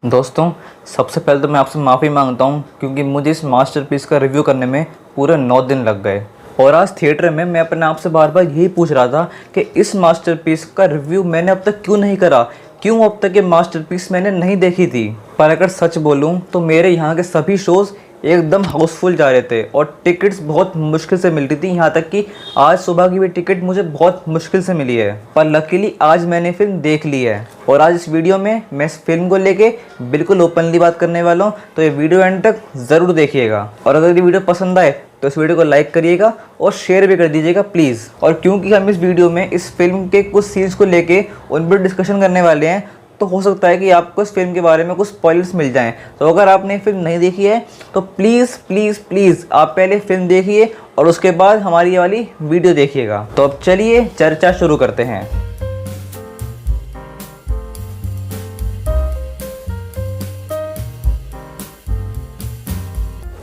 दोस्तों, सबसे पहले तो मैं आपसे माफ़ी मांगता हूँ क्योंकि मुझे इस मास्टरपीस का रिव्यू करने में पूरे 9 दिन लग गए। और आज थिएटर में मैं अपने आप से बार बार यही पूछ रहा था कि इस मास्टरपीस का रिव्यू मैंने अब तक क्यों नहीं करा, क्यों अब तक ये मास्टरपीस मैंने नहीं देखी थी। पर अगर सच बोलूँ तो मेरे यहाँ के सभी शोज़ एकदम हाउसफुल जा रहे थे और टिकट्स बहुत मुश्किल से मिल रही थी। यहाँ तक कि आज सुबह की भी टिकट मुझे बहुत मुश्किल से मिली है, पर लकीली आज मैंने फिल्म देख ली है। और आज इस वीडियो में मैं इस फिल्म को लेके बिल्कुल ओपनली बात करने वाला हूँ, तो ये वीडियो एंड तक ज़रूर देखिएगा। और अगर ये वीडियो पसंद आए तो इस वीडियो को लाइक करिएगा और शेयर भी कर दीजिएगा प्लीज़। और क्योंकि हम इस वीडियो में इस फिल्म के कुछ सीन्स को लेके उन पर डिस्कशन करने वाले हैं, तो हो सकता है कि आपको इस फिल्म के बारे में कुछ स्पॉयलर्स मिल जाएं। तो अगर आपने फिल्म नहीं देखी है तो प्लीज़ प्लीज़ प्लीज़ आप पहले फिल्म देखिए और उसके बाद हमारी ये वाली वीडियो देखिएगा। तो अब चलिए चर्चा शुरू करते हैं।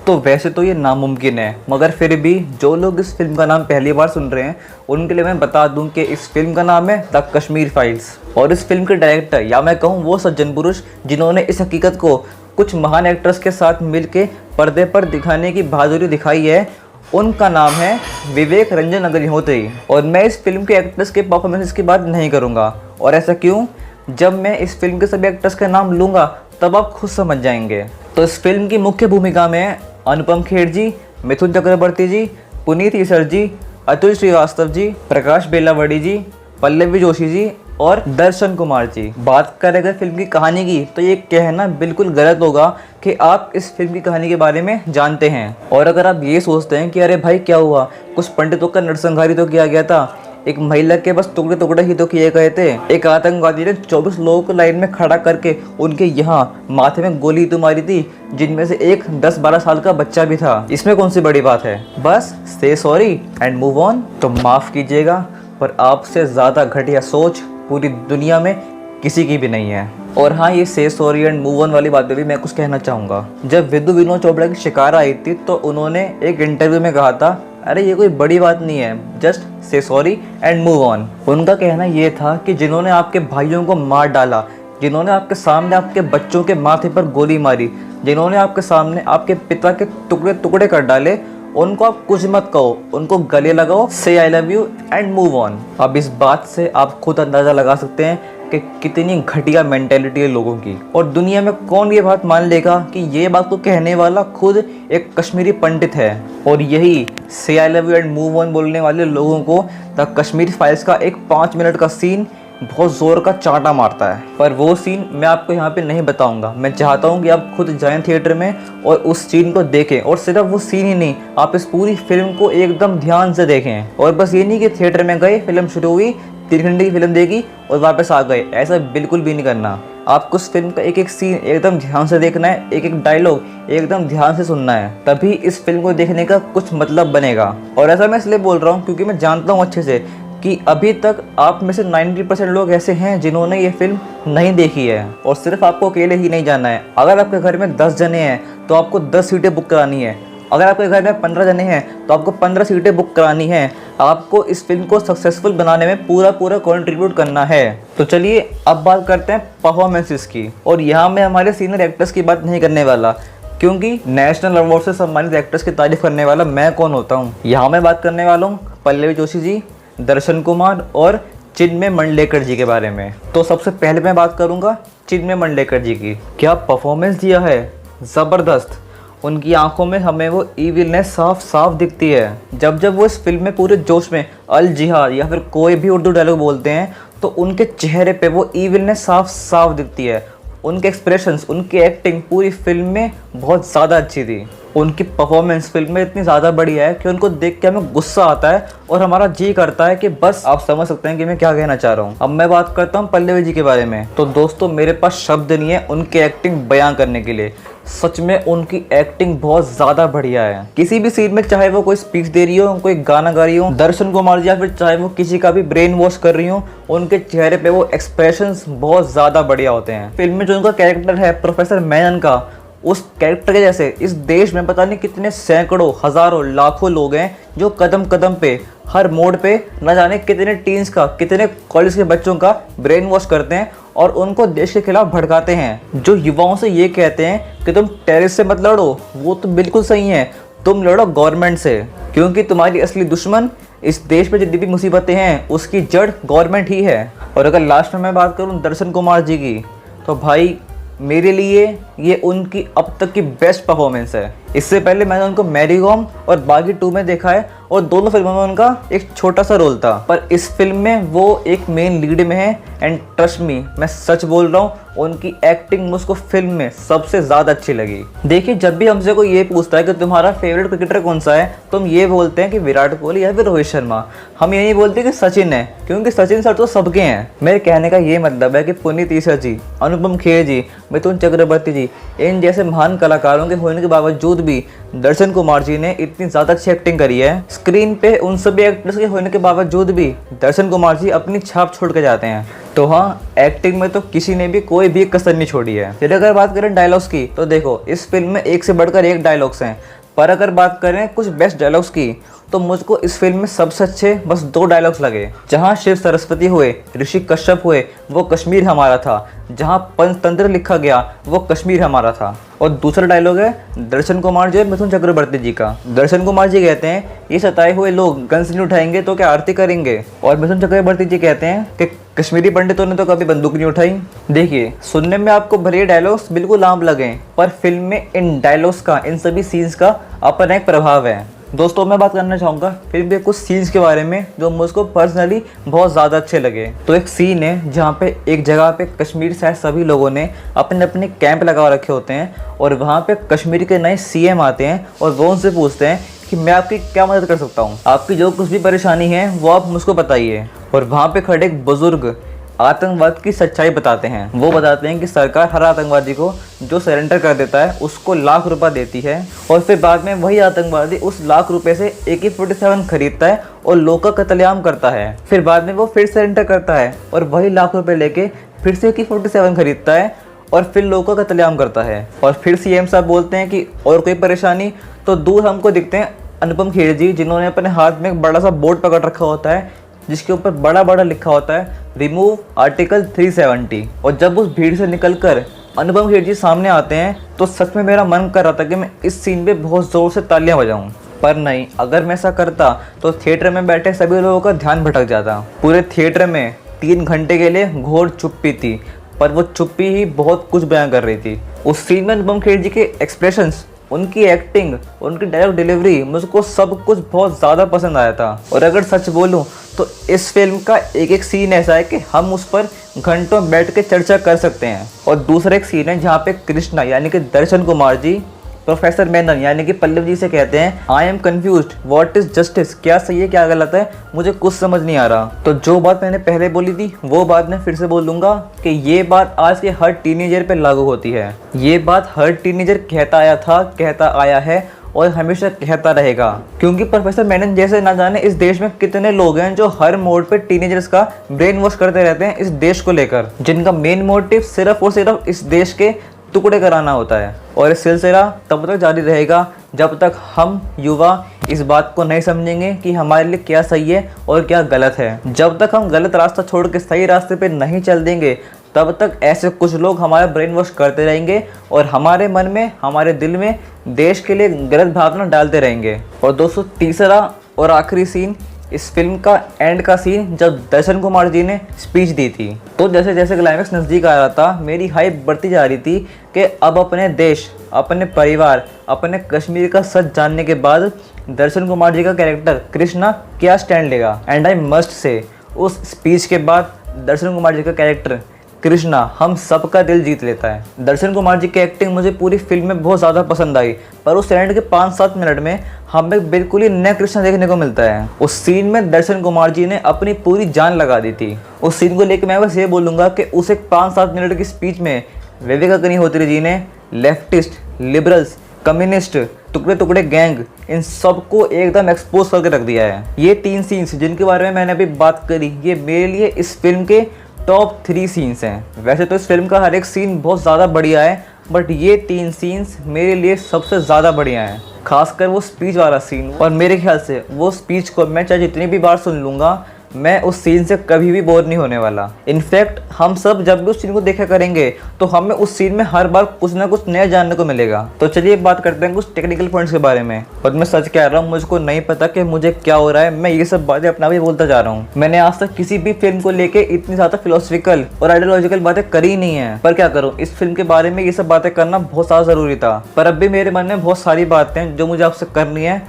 तो वैसे तो ये नामुमकिन है, मगर फिर भी जो लोग इस फिल्म का नाम पहली बार सुन रहे हैं उनके लिए मैं बता दूं कि इस फिल्म का नाम है द कश्मीर फाइल्स। और इस फिल्म के डायरेक्टर, या मैं कहूं वो सज्जन पुरुष जिन्होंने इस हकीकत को कुछ महान एक्टर्स के साथ मिलके पर्दे पर दिखाने की बहादुरी दिखाई है, उनका नाम है विवेक रंजन अग्निहोत्री। और मैं इस फिल्म के एक्टर्स के परफॉर्मेंस की बात नहीं करूँगा। और ऐसा क्यों? जब मैं इस फिल्म के सभी एक्टर्स का नाम लूँगा तब आप खुद समझ जाएंगे। तो इस फिल्म की मुख्य भूमिका में अनुपम खेर जी, मिथुन चक्रवर्ती जी, पुनीत ईसर जी, अतुल श्रीवास्तव जी, प्रकाश बेलावड़ी जी, पल्लवी जोशी जी और दर्शन कुमार जी। बात करें अगर फिल्म की कहानी की, तो ये कहना बिल्कुल गलत होगा कि आप इस फिल्म की कहानी के बारे में जानते हैं। और अगर आप ये सोचते हैं कि अरे भाई क्या हुआ, कुछ पंडितों का नरसंहार तो किया गया था, एक महिला के बस टुकड़े टुकड़े ही तो किए गए थे, एक आतंकवादी ने 24 लोगों को लाइन में खड़ा करके उनके यहाँ माथे में गोली तो मारी थी, जिनमें से एक 10-12 साल का बच्चा भी था, इसमें कौन सी बड़ी बात है? बस से सॉरी एंड मूव ऑन। तो माफ़ कीजिएगा, पर आपसे ज़्यादा घटिया सोच पूरी दुनिया में किसी की भी नहीं है। और हाँ, ये से सॉरी एंड मूव ऑन वाली बात पे भी मैं कुछ कहना चाहूँगा। जब विदु विनोद चोपड़ा की शिकार आई थी तो उन्होंने एक इंटरव्यू में कहा था, अरे ये कोई बड़ी बात नहीं है, just say sorry and move on. उनका कहना ये था कि जिन्होंने आपके भाइयों को मार डाला, जिन्होंने आपके सामने आपके बच्चों के माथे पर गोली मारी, जिन्होंने आपके सामने आपके पिता के टुकड़े टुकड़े कर डाले, उनको आप कुछ मत कहो, उनको गले लगाओ, से I love you and move on. अब इस बात से आप खुद अंदाज़ा लगा सकते हैं कि कितनी घटिया मेंटेलिटी है लोगों की। और दुनिया में कौन ये बात मान लेगा कि ये बात को कहने वाला खुद एक कश्मीरी पंडित है। और यही से I love you and move on बोलने वाले लोगों को द कश्मीर फाइल्स का एक 5 मिनट का सीन बहुत ज़ोर का चांटा मारता है। पर वो सीन मैं आपको यहाँ पे नहीं बताऊंगा। मैं चाहता हूँ कि आप खुद जाएं थिएटर में और उस सीन को देखें। और सिर्फ वो सीन ही नहीं, आप इस पूरी फिल्म को एकदम ध्यान से देखें। और बस ये नहीं कि थिएटर में गए, फिल्म शुरू हुई, 3 घंटे की फिल्म देखी और वापस आ गए, ऐसा बिल्कुल भी नहीं करना। आपको उस फिल्म का एक एक सीन एकदम ध्यान से देखना है, एक एक डायलॉग एकदम ध्यान से सुनना है, तभी इस फिल्म को देखने का कुछ मतलब बनेगा। और ऐसा मैं इसलिए बोल रहा हूँ क्योंकि मैं जानता हूँ अच्छे से कि अभी तक आप में से 90% लोग ऐसे हैं जिन्होंने ये फिल्म नहीं देखी है। और सिर्फ आपको अकेले ही नहीं जाना है। अगर आपके घर में 10 जने हैं तो आपको 10 सीटें बुक करानी है। अगर आपके घर में 15 जने हैं तो आपको 15 सीटें बुक करानी है। आपको इस फिल्म को सक्सेसफुल बनाने में पूरा कंट्रीब्यूट करना है। तो चलिए अब बात करते हैं परफॉर्मेंसेस की। और यहाँ मैं हमारे सीनियर एक्टर्स की बात नहीं करने वाला, क्योंकि नेशनल अवार्ड से सम्मानित एक्टर्स की तारीफ करने वाला मैं कौन होता हूँ। यहाँ मैं बात करने वाला हूँ पल्लवी जोशी जी, दर्शन कुमार और चिन्मय मंडलेकर जी के बारे में। तो सबसे पहले मैं बात करूंगा चिन्मय मंडलेकर जी की। क्या परफॉर्मेंस दिया है, ज़बरदस्त। उनकी आंखों में हमें वो ईविलनेस साफ साफ दिखती है। जब वो इस फिल्म में पूरे जोश में अल जिहाद या फिर कोई भी उर्दू डायलॉग बोलते हैं तो उनके चेहरे पे वो ईविलनेस साफ साफ दिखती है। उनके एक्सप्रेशंस, उनकी एक्टिंग पूरी फिल्म में बहुत ज़्यादा अच्छी थी। उनकी परफॉर्मेंस फिल्म में इतनी ज़्यादा बढ़िया है कि उनको देख के हमें गुस्सा आता है और हमारा जी करता है कि बस आप समझ सकते हैं कि मैं क्या कहना चाह रहा हूँ। अब मैं बात करता हूँ पल्लवी जी के बारे में। तो दोस्तों, मेरे पास शब्द नहीं है उनकी एक्टिंग बयां करने के लिए। सच में उनकी एक्टिंग बहुत ज़्यादा बढ़िया है। किसी भी सीन में, चाहे वो कोई स्पीच दे रही हो, कोई गाना गा रही हो, दर्शन कुमार जी, या फिर चाहे वो किसी का भी ब्रेन वॉश कर रही हो, उनके चेहरे पे वो एक्सप्रेशंस बहुत ज़्यादा बढ़िया होते हैं। फिल्म में जो उनका कैरेक्टर है प्रोफेसर मेनन का, उस कैरेक्टर के जैसे इस देश में पता नहीं कितने सैकड़ों, हज़ारों, लाखों लोग हैं जो कदम कदम पे, हर मोड़ पे न जाने कितने टीन्स का, कितने कॉलेज के बच्चों का ब्रेन वॉश करते हैं और उनको देश के खिलाफ भड़काते हैं। जो युवाओं से ये कहते हैं कि तुम टेररिस्ट से मत लड़ो, वो तो बिल्कुल सही है, तुम लड़ो गवर्नमेंट से, क्योंकि तुम्हारी असली दुश्मन इस देश में जितनी भी मुसीबतें हैं उसकी जड़ गवर्नमेंट ही है। और अगर लास्ट में मैं बात करूं दर्शन कुमार जी की, तो भाई मेरे लिए ये उनकी अब तक की बेस्ट परफॉर्मेंस है। इससे पहले मैंने उनको मैरी कॉम और बागी 2 में देखा है और दोनों फिल्मों में उनका एक छोटा सा रोल था, पर इस फिल्म में वो एक मेन लीड में है। एंड ट्रस्ट मी, मैं सच बोल रहा हूँ, उनकी एक्टिंग मुझको फिल्म में सबसे ज़्यादा अच्छी लगी। देखिए, जब भी हमसे कोई ये पूछता है कि तुम्हारा फेवरेट क्रिकेटर कौन सा है, तो हम ये बोलते हैं कि विराट कोहली या फिर रोहित शर्मा। हम ये नहीं बोलते कि सचिन है, क्योंकि सचिन सर तो सबके हैं। मेरे कहने का ये मतलब है कि पुनीत ईसा जी, अनुपम खेर जी, मिथुन चक्रवर्ती जी, इन जैसे महान कलाकारों के होने के बावजूद भी दर्शन कुमार जी ने इतनी ज़्यादा अच्छी एक्टिंग करी है। स्क्रीन पे उन सभी एक्टर्स के होने के बावजूद भी दर्शन कुमार जी अपनी छाप छोड़ के जाते हैं। तो हाँ, एक्टिंग में तो किसी ने भी कोई भी कसर नहीं छोड़ी है। फिर अगर बात करें डायलॉग्स की, तो देखो इस फिल्म में एक से बढ़कर एक डायलॉग्स हैं, पर अगर बात करें कुछ बेस्ट डायलॉग्स की, तो मुझको इस फिल्म में सबसे अच्छे बस 2 डायलॉग्स लगे। जहाँ शिव सरस्वती हुए, ऋषि कश्यप हुए, वो कश्मीर हमारा था। जहाँ पंचतंत्र लिखा गया, वो कश्मीर हमारा था। और दूसरा डायलॉग है दर्शन कुमार जी और मिथुन चक्रवर्ती जी का। दर्शन कुमार जी कहते हैं, ये सताए हुए लोग गन्स नहीं उठाएंगे तो क्या आरती करेंगे। और मिथुन चक्रवर्ती जी कहते हैं कि कश्मीरी पंडितों ने तो कभी बंदूक नहीं उठाई। देखिए, सुनने में आपको भले ही डायलॉग्स बिल्कुल आम लगें, पर फिल्म में इन डायलॉग्स का, इन सभी सीन्स का अपना एक प्रभाव है। दोस्तों, मैं बात करना चाहूँगा फिल्म के कुछ सीन्स के बारे में जो मुझको पर्सनली बहुत ज़्यादा अच्छे लगे। तो एक सीन है जहाँ पे एक जगह पे कश्मीर से सभी लोगों ने अपने अपने कैंप लगा रखे होते हैं, और वहाँ पे कश्मीर के नए सीएम आते हैं और वो उनसे पूछते हैं कि मैं आपकी क्या मदद कर सकता हूँ, आपकी जो कुछ भी परेशानी है वो आप मुझको बताइए। और वहाँ पे खड़े एक बुजुर्ग आतंकवाद की सच्चाई बताते हैं। वो बताते हैं कि सरकार हर आतंकवादी को जो सरेंडर कर देता है उसको लाख रुपए देती है, और फिर बाद में वही आतंकवादी उस लाख रुपए से AK-47 खरीदता है और लोग का कत्लेआम करता है। फिर बाद में वो फिर सरेंडर करता है और वही लाख रुपए लेके फिर से AK-47 खरीदता है और फिर लोगों का कत्लेआम करता है। और फिर CM साहब बोलते हैं कि और कोई परेशानी, तो दूर हमको दिखते हैं अनुपम खेर जी, जिन्होंने अपने हाथ में एक बड़ा सा बोर्ड पकड़ रखा होता है जिसके ऊपर बड़ा बड़ा लिखा होता है रिमूव आर्टिकल 370। और जब उस भीड़ से निकलकर अनुपम खेर जी सामने आते हैं, तो सच में मेरा मन कर रहा था कि मैं इस सीन पे बहुत ज़ोर से तालियां बजाऊं, पर नहीं, अगर मैं ऐसा करता तो थिएटर में बैठे सभी लोगों का ध्यान भटक जाता। पूरे थिएटर में 3 घंटे के लिए घोर चुप्पी थी, पर वो चुप्पी ही बहुत कुछ बयां कर रही थी। उस सीन में अनुपम खेर जी के एक्सप्रेशंस, उनकी एक्टिंग, उनकी डायलॉग डिलीवरी, मुझको सब कुछ बहुत ज़्यादा पसंद आया था। और अगर सच बोलूं तो इस फिल्म का एक एक सीन ऐसा है कि हम उस पर घंटों बैठ के चर्चा कर सकते हैं। और दूसरा एक सीन है जहाँ पे कृष्णा यानी कि दर्शन कुमार जी प्रोफेसर मेनन यानी कि पल्लव जी से कहते हैं, I am confused, what is justice, क्या सही है क्या गलत है, मुझे कुछ समझ नहीं आ रहा। तो जो बात मैंने पहले बोली थी वो बात मैं फिर से बोल दूंगा कि ये बात आज के हर टीनेजर पे लागू होती है। ये बात हर टीनेजर कहता आया था, कहता आया है और हमेशा कहता रहेगा, क्योंकि प्रोफेसर मेनन जैसे ना जाने इस देश में कितने लोग हैं जो हर मोड पे टीनेजर्स का ब्रेन वॉश करते रहते हैं इस देश को लेकर, जिनका मेन मोटिव सिर्फ और सिर्फ इस देश के टुकड़े कराना होता है। और ये सिलसिला तब तक जारी रहेगा जब तक हम युवा इस बात को नहीं समझेंगे कि हमारे लिए क्या सही है और क्या गलत है। जब तक हम गलत रास्ता छोड़ के सही रास्ते पे नहीं चल देंगे, तब तक ऐसे कुछ लोग हमारा ब्रेन वॉश करते रहेंगे और हमारे मन में, हमारे दिल में देश के लिए गलत भावना डालते रहेंगे। और दोस्तों, तीसरा और आखिरी सीन इस फिल्म का एंड का सीन, जब दर्शन कुमार जी ने स्पीच दी थी, तो जैसे जैसे क्लाइमैक्स नज़दीक आ रहा था, मेरी हाइप बढ़ती जा रही थी कि अब अपने देश, अपने परिवार, अपने कश्मीर का सच जानने के बाद दर्शन कुमार जी का कैरेक्टर कृष्णा क्या स्टैंड लेगा। एंड आई मस्ट से, उस स्पीच के बाद दर्शन कुमार जी का कैरेक्टर कृष्णा हम सबका दिल जीत लेता है। दर्शन कुमार जी की एक्टिंग मुझे पूरी फिल्म में बहुत ज़्यादा पसंद आई, पर उस एंड के 5-7 मिनट में हमें बिल्कुल ही नया कृष्णा देखने को मिलता है। उस सीन में दर्शन कुमार जी ने अपनी पूरी जान लगा दी थी। उस सीन को लेकर मैं बस ये बोलूँगा कि उस एक 5-7 मिनट की स्पीच में विवेका अग्निहोत्री जी ने लेफ्टिस्ट, लिबरल्स, कम्युनिस्ट, टुकड़े टुकड़े गैंग, इन सबको एकदम एक्सपोज करके रख दिया है। ये 3 सीन्स जिनके बारे में मैंने अभी बात करी, ये मेरे लिए इस फिल्म के टॉप 3 सीन्स हैं। वैसे तो इस फिल्म का हर एक सीन बहुत ज़्यादा बढ़िया है, बट ये 3 सीन्स मेरे लिए सबसे ज़्यादा बढ़िया हैं। खासकर वो स्पीच वाला सीन, और मेरे ख्याल से वो स्पीच को मैं चाहे जितनी भी बार सुन लूँगा, मैं उस सीन से कभी भी बोर नहीं होने वाला। इनफैक्ट हम सब जब भी उस सीन को देखा करेंगे तो हमें उस सीन में हर बार कुछ ना कुछ नया जानने को मिलेगा। तो चलिए बात करते हैं कुछ टेक्निकल पॉइंट्स के बारे में। और मैं सच कह रहा हूँ, मुझको नहीं पता कि मुझे क्या हो रहा है, मैं ये सब बातें अपना भी बोलता जा रहा हूँ। मैंने आज तक किसी भी फिल्म को लेके इतनी ज्यादा फिलोसफिकल और आइडियोलॉजिकल बातें करी नहीं है, पर क्या करूँ, इस फिल्म के बारे में ये सब बातें करना बहुत ज्यादा जरूरी था। पर अब भी मेरे मन में बहुत सारी बातें हैं जो मुझे आपसे करनी है,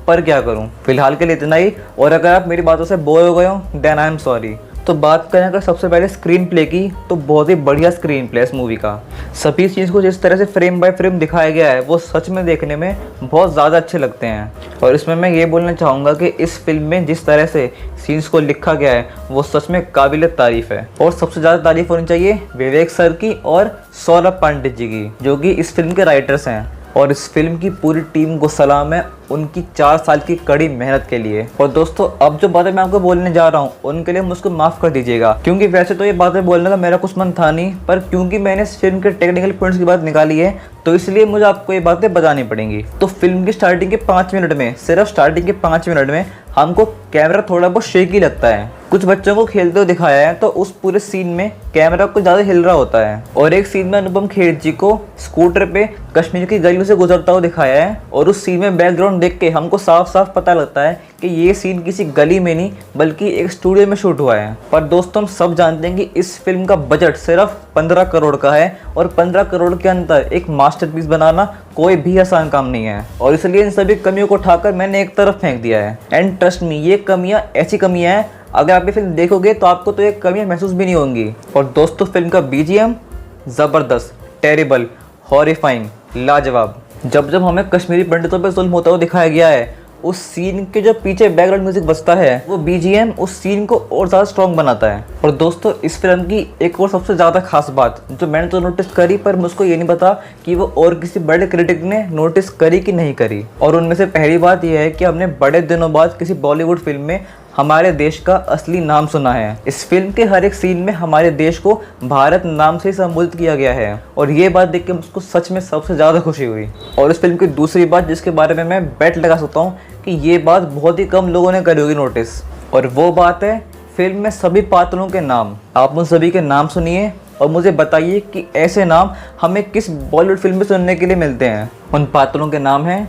पर क्या करूं, फिलहाल के लिए इतना ही। और अगर आप मेरी बातों से बोर हो गए हो देन आई एम सॉरी। तो बात करें अगर सबसे पहले स्क्रीन प्ले की, तो बहुत ही बढ़िया स्क्रीन प्ले इस मूवी का। सभी चीज़ को जिस तरह से फ्रेम बाय फ्रेम दिखाया गया है वो सच में देखने में बहुत ज़्यादा अच्छे लगते हैं। और इसमें मैं ये बोलना चाहूँगा कि इस फिल्म में जिस तरह से सीन्स को लिखा गया है वो सच में काबिल तारीफ़ है। और सबसे ज़्यादा तारीफ़ होनी चाहिए विवेक सर की और सौरभ पांडित जी की, जो कि इस फिल्म के राइटर्स हैं। और इस फिल्म की पूरी टीम को सलाम है उनकी 4 साल की कड़ी मेहनत के लिए। और दोस्तों, अब जो बातें मैं आपको बोलने जा रहा हूँ उनके लिए मुझको माफ़ कर दीजिएगा, क्योंकि वैसे तो ये बातें बोलने का मेरा कुछ मन था नहीं, पर क्योंकि मैंने इस फिल्म के टेक्निकल पॉइंट्स की बात निकाली है तो इसलिए मुझे आपको ये बातें बतानी पड़ेंगी। तो फिल्म की स्टार्टिंग के 5 मिनट में, सिर्फ स्टार्टिंग के 5 मिनट में हमको कैमरा थोड़ा बहुत शेकी लगता है। कुछ बच्चों को खेलते हुए दिखाया है तो उस पूरे सीन में कैमरा कुछ ज़्यादा हिल रहा होता है। और एक सीन में अनुपम खेर जी को स्कूटर पे कश्मीर की गलियों से गुजरता हुआ दिखाया है, और उस सीन में बैकग्राउंड देख के हमको साफ साफ पता लगता है कि ये सीन किसी गली में नहीं बल्कि एक स्टूडियो में शूट हुआ है। पर दोस्तों, हम सब जानते हैं कि इस फिल्म का बजट सिर्फ 15 करोड़ का है, और 15 करोड़ के अंदर एक मास्टरपीस बनाना कोई भी आसान काम नहीं है। और इसलिए इन सभी कमियों को उठाकर मैंने एक तरफ फेंक दिया है। एंड ट्रस्ट मी, ये कमियां ऐसी कमियां हैं, अगर आप ये फिल्म देखोगे तो आपको तो ये कमियां महसूस भी नहीं होंगी। और दोस्तों, फिल्म का बीजीएम ज़बरदस्त, टेरिबल, हॉरिफाइंग, लाजवाब। जब जब हमें कश्मीरी पंडितों पर जुल्म होता हुआ दिखाया गया है, उस सीन के जो पीछे बैकग्राउंड म्यूजिक बजता है वो बीजीएम उस सीन को और ज़्यादा स्ट्रॉन्ग बनाता है। और दोस्तों, इस फिल्म की एक और सबसे ज़्यादा खास बात जो मैंने तो नोटिस करी, पर मुझको ये नहीं पता कि वो और किसी बड़े क्रिटिक ने नोटिस करी कि नहीं करी। और उनमें से पहली बात यह है कि हमने बड़े दिनों बाद किसी बॉलीवुड फिल्म में हमारे देश का असली नाम सुना है। इस फिल्म के हर एक सीन में हमारे देश को भारत नाम से संबोधित किया गया है, और ये बात देख के मुझको सच में सबसे ज़्यादा खुशी हुई। और इस फिल्म की दूसरी बात जिसके बारे में मैं बेट लगा सकता हूँ कि ये बात बहुत ही कम लोगों ने करी होगी नोटिस, और वो बात है फिल्म में सभी पात्रों के नाम। आप उन सभी के नाम सुनिए और मुझे बताइए कि ऐसे नाम हमें किस बॉलीवुड फिल्म में सुनने के लिए मिलते हैं। उन पात्रों के नाम हैं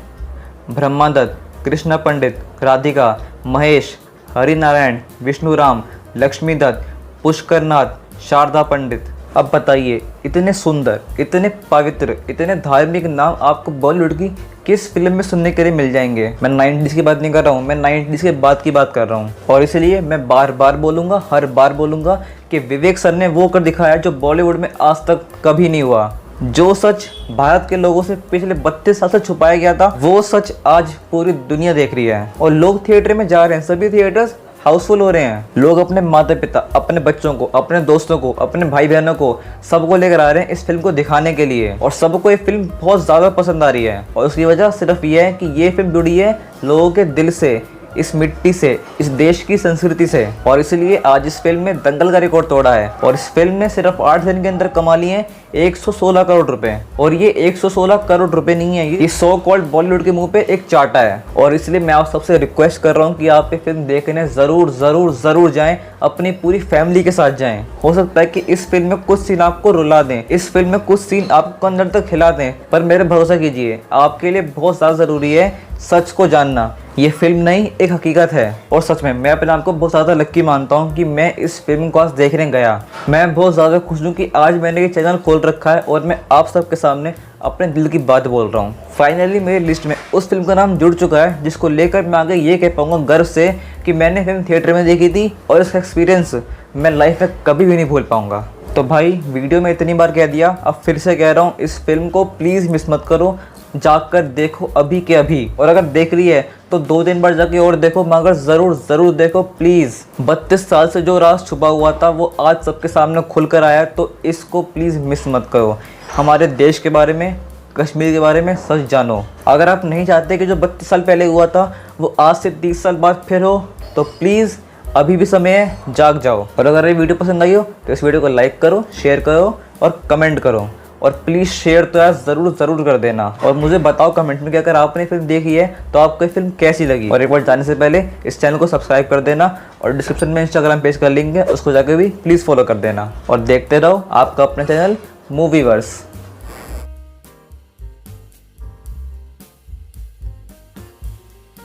ब्रह्मादत्त, कृष्णा पंडित, राधिका, महेश, हरिनारायण, विष्णुराम, लक्ष्मीदत्त, पुष्करनाथ, शारदा पंडित। अब बताइए, इतने सुंदर, इतने पवित्र, इतने धार्मिक नाम आपको बॉलीवुड की किस फिल्म में सुनने के लिए मिल जाएंगे। मैं 90s की बात नहीं कर रहा हूँ, मैं 90s के बाद की बात कर रहा हूँ। और इसलिए मैं बार बार बोलूँगा, हर बार बोलूँगा कि विवेक सर ने वो कर दिखाया जो बॉलीवुड में आज तक कभी नहीं हुआ। जो सच भारत के लोगों से पिछले 32 साल से छुपाया गया था, वो सच आज पूरी दुनिया देख रही है। और लोग थिएटर में जा रहे हैं, सभी थिएटर्स हाउसफुल हो रहे हैं। लोग अपने माता पिता, अपने बच्चों को, अपने दोस्तों को, अपने भाई बहनों को, सबको लेकर आ रहे हैं इस फिल्म को दिखाने के लिए। और सबको ये फिल्म बहुत ज़्यादा पसंद आ रही है, और उसकी वजह सिर्फ ये है कि ये फिल्म जुड़ी है लोगों के दिल से, इस मिट्टी से, इस देश की संस्कृति से। और इसलिए आज इस फिल्म में दंगल का रिकॉर्ड तोड़ा है, और इस फिल्म ने सिर्फ 8 दिन के अंदर कमा लिए हैं 116 करोड़ रुपए। और ये 116 करोड़ रुपए नहीं है, ये सो कॉल्ड बॉलीवुड के मुंह पे एक चाटा है। और इसलिए मैं आप सबसे रिक्वेस्ट कर रहा हूँ कि आप ये फिल्म देखने जरूर जरूर जरूर जाएं, अपनी पूरी फैमिली के साथ जाएं। हो सकता है कि इस फिल्म में कुछ सीन आपको रुला दें, इस फिल्म में कुछ सीन आपको अंदर तक खिला दें, पर मेरे भरोसा कीजिए, आपके लिए बहुत ज़्यादा ज़रूरी है सच को जानना। ये फिल्म नहीं, एक हकीकत है। और सच में मैं अपने आप को बहुत ज़्यादा लक्की मानता हूँ कि मैं इस फिल्म को आज देखने गया। मैं बहुत ज़्यादा खुश हूँ कि आज मैंने ये चैनल खोल रखा है और मैं आप सबके सामने अपने दिल की बात बोल रहा हूँ। फाइनली मेरी लिस्ट में उस फिल्म का नाम जुड़ चुका है जिसको लेकर मैं आगे ये कह पाऊँगा गर्व से कि मैंने फिल्म थिएटर में देखी थी, और इसका एक्सपीरियंस मैं लाइफ में कभी भी नहीं भूल पाऊँगा। तो भाई, वीडियो में इतनी बार कह दिया, अब फिर से कह रहा हूँ, इस फिल्म को प्लीज़ मिस मत करो, जाकर देखो अभी के अभी। और अगर देख रही है तो 2-3 बार जाके और देखो, मगर ज़रूर ज़रूर देखो प्लीज़। 32 साल से जो राज छुपा हुआ था वो आज सबके सामने खुल कर आया, तो इसको प्लीज़ मिस मत करो। हमारे देश के बारे में, कश्मीर के बारे में सच जानो। अगर आप नहीं चाहते कि जो 32 साल पहले हुआ था वो आज से 30 साल बाद फिर हो, तो प्लीज़ अभी भी समय है, जाग जाओ। और अगर ये वीडियो पसंद आई हो तो इस वीडियो को लाइक करो, शेयर करो और कमेंट करो। और प्लीज़ शेयर तो यार ज़रूर कर देना। और मुझे बताओ कमेंट में कि अगर आपने फिल्म देखी है तो आपको ये फिल्म कैसी लगी। और एक बार जाने से पहले इस चैनल को सब्सक्राइब कर देना और डिस्क्रिप्शन में इंस्टाग्राम पेज का लिंक है, उसको जाकर भी प्लीज़ फॉलो कर देना। और देखते रहो आपका अपना चैनल मूवीवर्स।